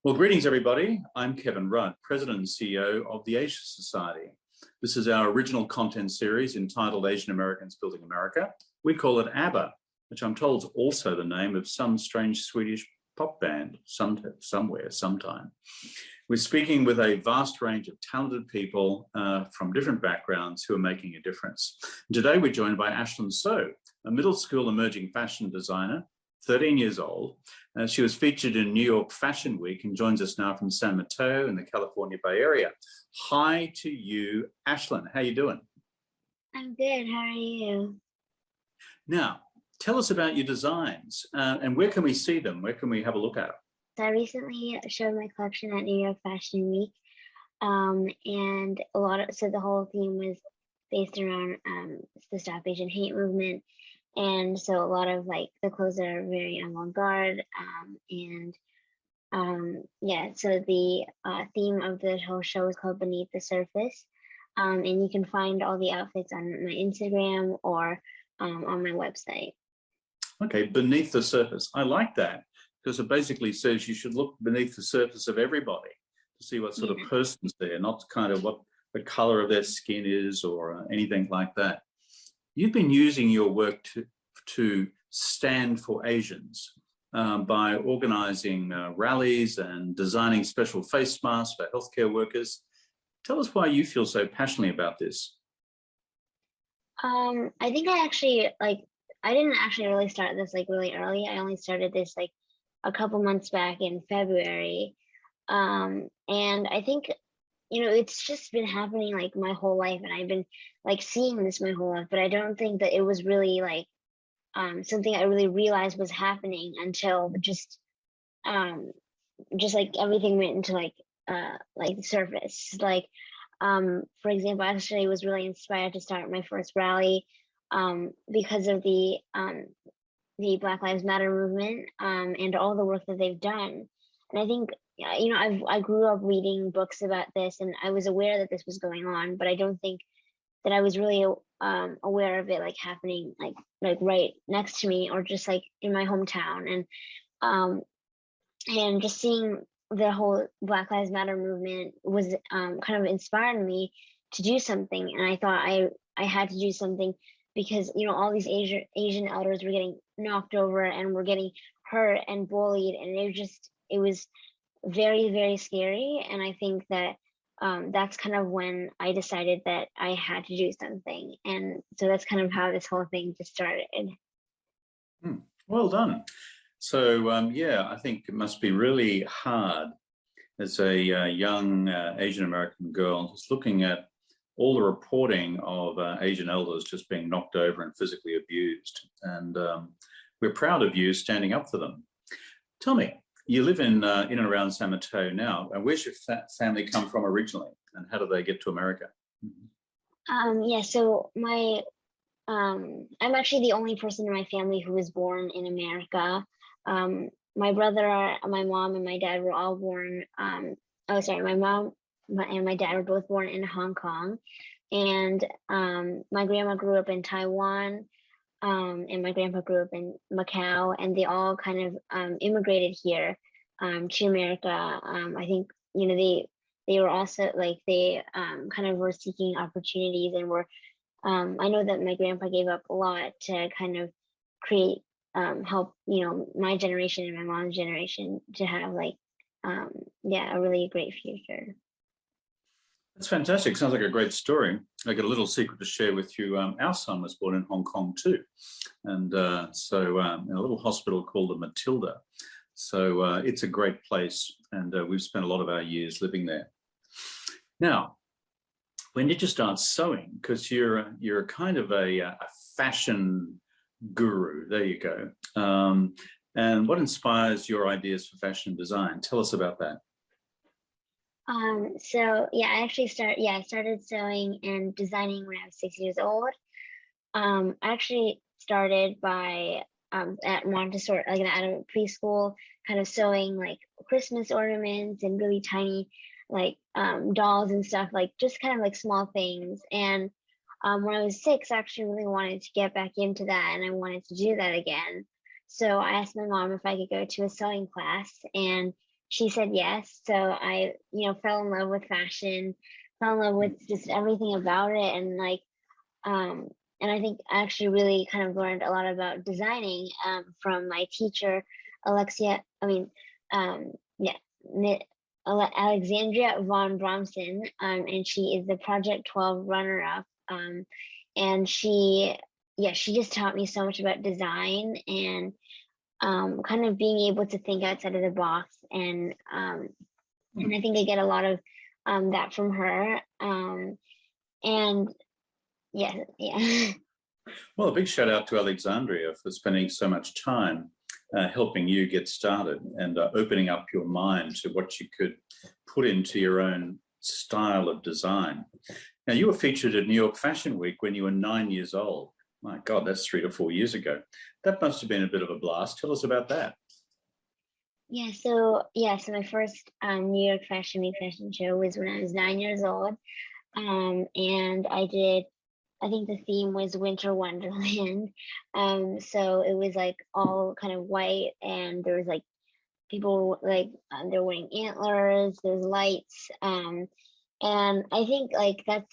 Well, greetings, everybody. I'm Kevin Rudd, President and CEO of the Asia Society. This is our original content series entitled Asian Americans Building America. We call it ABBA, which I'm told is also the name of some strange Swedish pop band somewhere, sometime. We're speaking with a vast range of talented people from different backgrounds who are making a difference. And today we're joined by Ashlyn So, a middle school emerging fashion designer, 13 years old. She was featured in New York Fashion Week and joins us now from San Mateo in the California Bay Area. Hi to you, Ashlyn. How you doing? I'm good. How are you? Now, tell us about your designs and where can we see them? Where can we have a look at them? So I recently showed my collection at New York Fashion Week, and the whole theme was based around the Stop Asian Hate movement. And so a lot of the clothes are very avant-garde, so the theme of the whole show is called Beneath the Surface, and you can find all the outfits on my Instagram or on my website. Okay, beneath the surface. I like that because it basically says you should look beneath the surface of everybody to see what sort of person's there, not kind of what the color of their skin is or anything like that. You've been using your work to stand for Asians by organizing rallies and designing special face masks for healthcare workers. Tell us why you feel so passionately about this. I think I didn't actually really start this really early. I only started this a couple months back in February. And I think it's just been happening my whole life, and I've been seeing this my whole life, but I don't think that it was really something I really realized was happening until just everything went into the surface. For example, I actually was really inspired to start my first rally because of the Black Lives Matter movement and all the work that they've done. And I think I grew up reading books about this, and I was aware that this was going on, but I don't think that I was really aware of it happening right next to me or just in my hometown. And just seeing the whole Black Lives Matter movement was kind of inspired me to do something. And I thought I had to do something because all these Asian elders were getting knocked over and were getting hurt and bullied, and it was very, very scary. And I think that that's kind of when I decided that I had to do something. And so that's kind of how this whole thing just started. Well done. So, I think it must be really hard as a young Asian American girl just looking at all the reporting of Asian elders just being knocked over and physically abused. And we're proud of you standing up for them. Tell me, you live in and around San Mateo now. And where's your family come from originally, and how did they get to America? So I'm actually the only person in my family who was born in America. My brother, my mom, and my dad were all born. My mom and my dad were both born in Hong Kong, and my grandma grew up in Taiwan. And my grandpa grew up in Macau, and they all kind of immigrated here to America. I think they were also they kind of were seeking opportunities, and were I know that my grandpa gave up a lot to kind of create help my generation and my mom's generation to have a really great future. That's fantastic. Sounds like a great story. I got a little secret to share with you. Our son was born in Hong Kong too. And in a little hospital called the Matilda. So it's a great place. And we've spent a lot of our years living there. Now, when did you start sewing? Because you're kind of a fashion guru. There you go. And what inspires your ideas for fashion design? Tell us about that. I actually started sewing and designing when I was 6 years old. I actually started by at Montessori, at a preschool, kind of sewing Christmas ornaments and really tiny dolls and stuff, just kind of small things. And when I was 6, I actually really wanted to get back into that, and I wanted to do that again. So I asked my mom if I could go to a sewing class, and she said yes. So I, fell in love with fashion, fell in love with just everything about it. And like, and I think I actually really kind of learned a lot about designing from my teacher, Alexia, I mean, yeah, Alexandria von Bromson, and she is the Project 12 runner-up. And she just taught me so much about design and kind of being able to think outside of the box. And I think I get a lot of that from her. And yeah. Well, a big shout out to Alexandria for spending so much time helping you get started and opening up your mind to what you could put into your own style of design. Now, you were featured at New York Fashion Week when you were 9 years old. My God, that's 3 to 4 years ago. That must have been a bit of a blast. Tell us about that. So my first New York Fashion Week fashion show was when I was 9 years old. And I think the theme was Winter Wonderland. So it was like all kind of white, and there was like people like they're wearing antlers, there's lights. And I think like that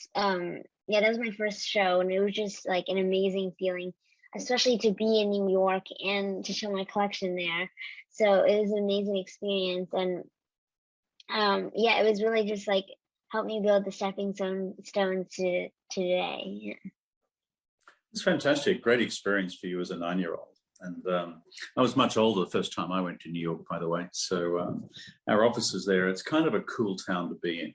was my first show, and it was just like an amazing feeling, especially to be in New York and to show my collection there. So it was an amazing experience. And it was really just like helped me build the stepping stone to today. It's fantastic. Great experience for you as a 9-year-old. And I was much older the first time I went to New York, by the way. So our offices there, it's kind of a cool town to be in.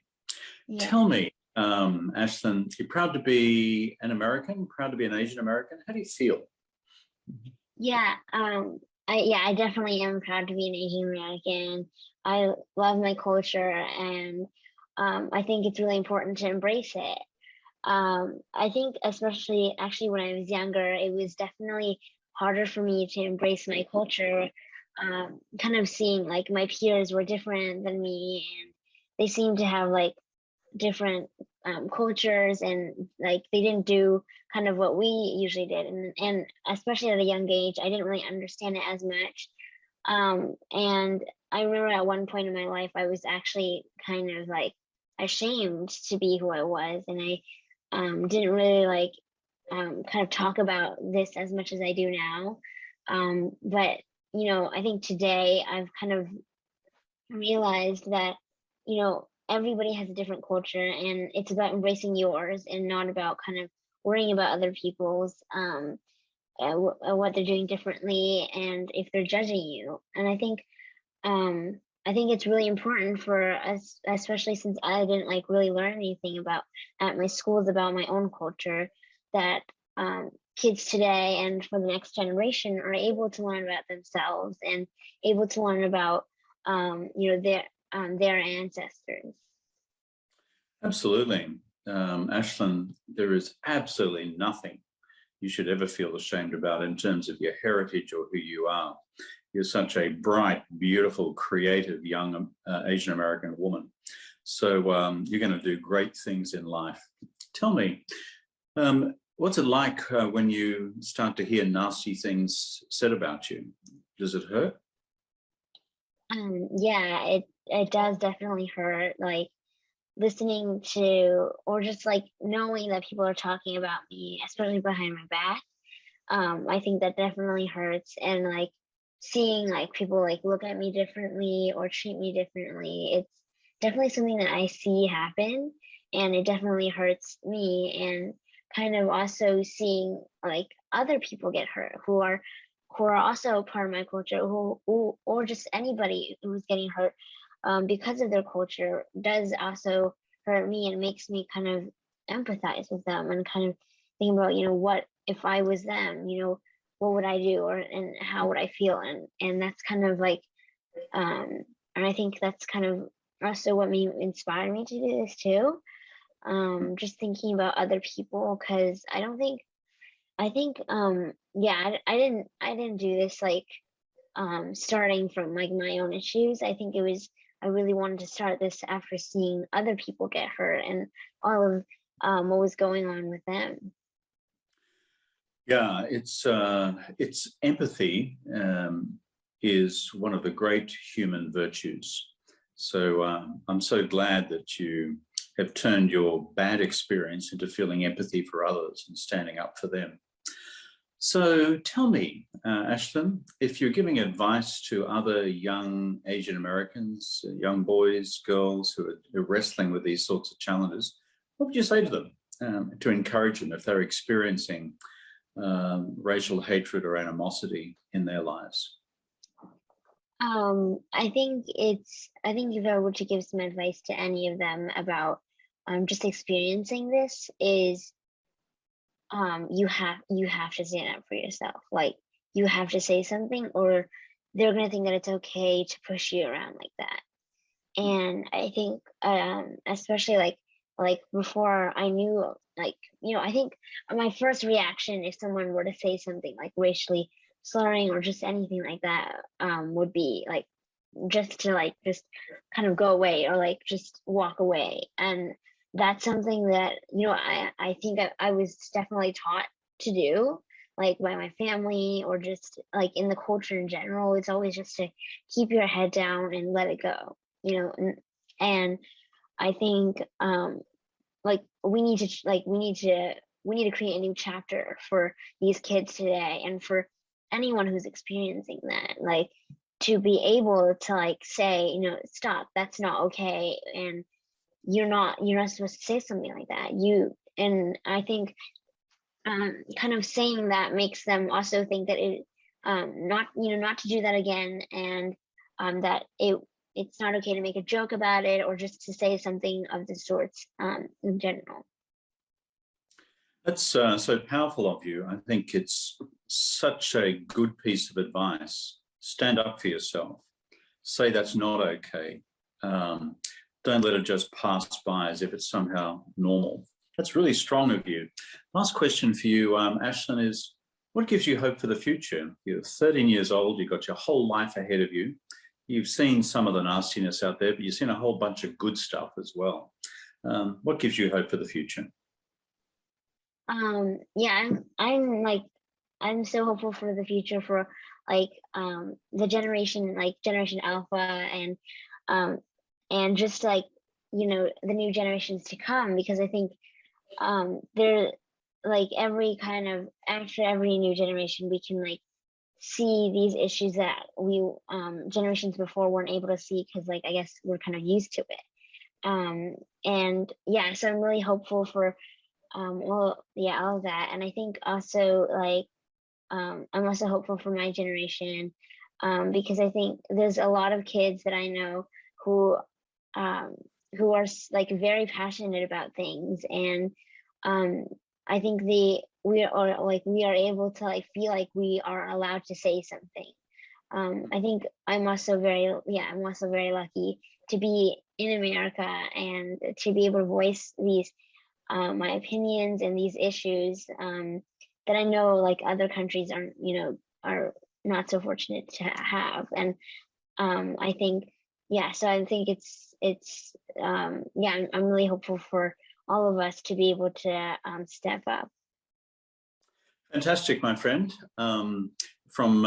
Yeah. Tell me, Ashlyn, you're proud to be an American, proud to be an Asian American. How do you feel? I definitely am proud to be an Asian American. I love my culture, and I think it's really important to embrace it. I think especially actually when I was younger, it was definitely harder for me to embrace my culture, kind of seeing like my peers were different than me, and they seemed to have like different cultures, and like they didn't do kind of what we usually did. And especially at a young age, I didn't really understand it as much. And I remember at one point in my life, I was actually kind of like ashamed to be who I was, and I didn't really like kind of talk about this as much as I do now. But I think today I've kind of realized that everybody has a different culture, and it's about embracing yours and not about kind of worrying about other people's what they're doing differently and if they're judging you. And I think it's really important for us, especially since I didn't like really learn anything about at my schools about my own culture, that kids today and for the next generation are able to learn about themselves and able to learn about their ancestors. Absolutely. Ashlyn, there is absolutely nothing you should ever feel ashamed about in terms of your heritage or who you are. You're such a bright, beautiful, creative young Asian American woman. So you're going to do great things in life. Tell me, what's it like when you start to hear nasty things said about you? Does it hurt? It does definitely hurt. Like listening to, or just like knowing that people are talking about me, especially behind my back. I think that definitely hurts. And like seeing like people like look at me differently or treat me differently, it's definitely something that I see happen, and it definitely hurts me. And kind of also seeing like other people get hurt who are also part of my culture, who or just anybody who's getting hurt because of their culture does also hurt me, and makes me kind of empathize with them and kind of think about what if I was them, what would I do, and how would I feel, and that's kind of like and I think that's kind of also what inspired me to do this too. Just thinking about other people, because I didn't do this like starting from like my own issues. I think I really wanted to start this after seeing other people get hurt and all of what was going on with them. Yeah, it's empathy is one of the great human virtues. So I'm so glad that you have turned your bad experience into feeling empathy for others and standing up for them. So tell me, Ashlyn, if you're giving advice to other young Asian Americans, young boys, girls who are wrestling with these sorts of challenges, what would you say to them to encourage them if they're experiencing racial hatred or animosity in their lives? I think if I were to give some advice to any of them about just experiencing this is you have to stand up for yourself. Like, you have to say something, or they're gonna think that it's okay to push you around like that. And I think especially like before I knew, like, I think my first reaction if someone were to say something like racially slurring or just anything like that would be like just kind of go away or like just walk away. And that's something that I think I was definitely taught to do, like by my family or just like in the culture in general. It's always just to keep your head down and let it go, and I think like we need to create a new chapter for these kids today, and for anyone who's experiencing that, like, to be able to like say, stop, that's not okay, and you're not supposed to say something like that. And I think kind of saying that makes them also think that it not to do that again, and that it's not okay to make a joke about it or just to say something of the sorts in general. That's so powerful of you. I think it's such a good piece of advice. Stand up for yourself. Say that's not okay. Don't let it just pass by as if it's somehow normal. That's really strong of you. Last question for you, Ashlyn, is what gives you hope for the future? You're 13 years old. You've got your whole life ahead of you. You've seen some of the nastiness out there, but you've seen a whole bunch of good stuff as well. What gives you hope for the future? Yeah, I'm so hopeful for the future for like the generation Alpha and just like the new generations to come, because I think they're like after every new generation we can like see these issues that we generations before weren't able to see, because like I guess we're kind of used to it. And yeah, so I'm really hopeful for all of that. And I think also like I'm also hopeful for my generation, because I think there's a lot of kids that I know who are like very passionate about things, and I think we are able to like feel like we are allowed to say something. I think I'm also very lucky to be in America and to be able to voice these my opinions and these issues that I know like other countries are not so fortunate to have. And I think so I think it's I'm really hopeful for all of us to be able to step up. Fantastic, my friend. From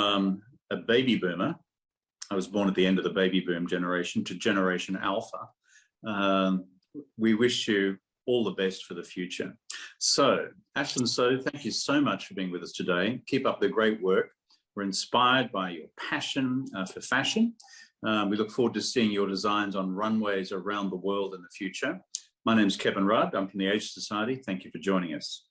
a baby boomer, I was born at the end of the baby boom generation, to Generation Alpha. We wish you all the best for the future. So, Ashlyn So, thank you so much for being with us today. Keep up the great work. We're inspired by your passion for fashion. We look forward to seeing your designs on runways around the world in the future. My name is Kevin Rudd. I'm from the Asian Society. Thank you for joining us.